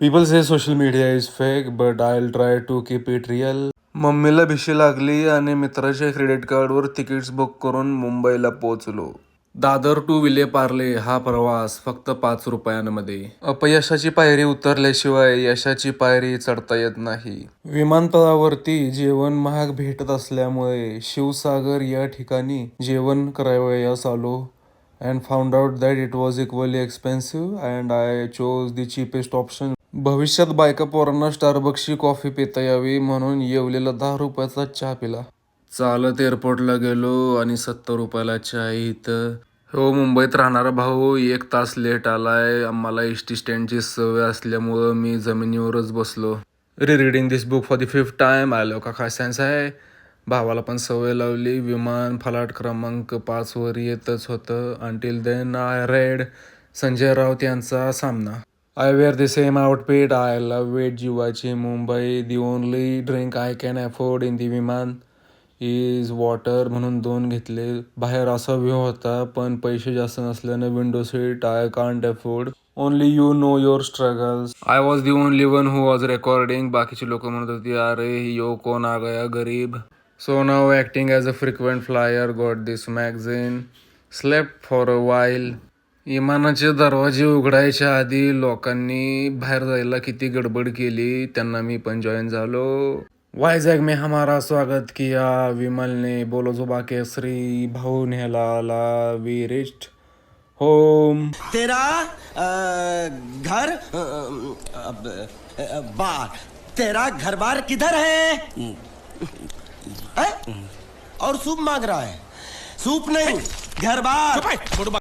People say social media is fake, but I'll try to keep it real. मम्मीला भिशी लागली आणि मित्राच्या credit कार्डवर तिकीट्स बुक करून मुंबईला पोहोचलो. दादर टू विले पार्ले हा प्रवास फक्त 5 रुपयांमध्ये. अपयशाची पायरी उतरल्याशिवाय यशाची पायरी चढता येत नाही. विमानतळावरती जेवण महाग भेटत असल्यामुळे शिवसागर या ठिकाणी जेवण करावयास आलो. And found out that it was equally expensive and I chose the cheapest option. भविष्यात बायका पोरांना स्टारबक्सची कॉफी पिता यावी म्हणून येवलेला 10 रुपयाचा चहा पिला. चालत एअरपोर्टला गेलो आणि 70 रुपयाला चहा इथं. हो, मुंबईत राहणारा भाऊ 1 तास लेट आलाय. आम्हाला एस टी स्टँडची सवय असल्यामुळं मी जमिनीवरच बसलो. Reading this book for the 5th time. आलो का काय सेन्स आहे. भावाला पण सवय लावली. विमान फलाट क्रमांक 5 वर येतच होतं. Until then I read Sanjay Raut यांचा Saamana. I wear the same outfit. I love it. जीवाची Mumbai. The only drink I can afford in the विमान इज वॉटर म्हणून 2 घेतले. बाहेर असा व्ह्यू होता पण पैसे जास्त नसल्यानं window seat I can't afford. Only you know your struggles. I was the only one who was recording. बाकीचे लोक म्हणत होती अरे यो कोण आ गया गरीब. So now acting as a frequent flyer, got this magazine, slept for a while. इमानाचे दरवाजे उघडायच्या आधी लोकांनी बाहेर जायला किती गडबड केली. त्यांना मी पण जॉईन झालो. वायझॅग में हमारा स्वागत किया. विमलने बोलो जुबा केसरी. भाऊ न्यायला आला. We reached home. तेरा घर बार. तेरा घर बार किधर है? और सूप मांग रहा है. सूप नहीं, घर बार.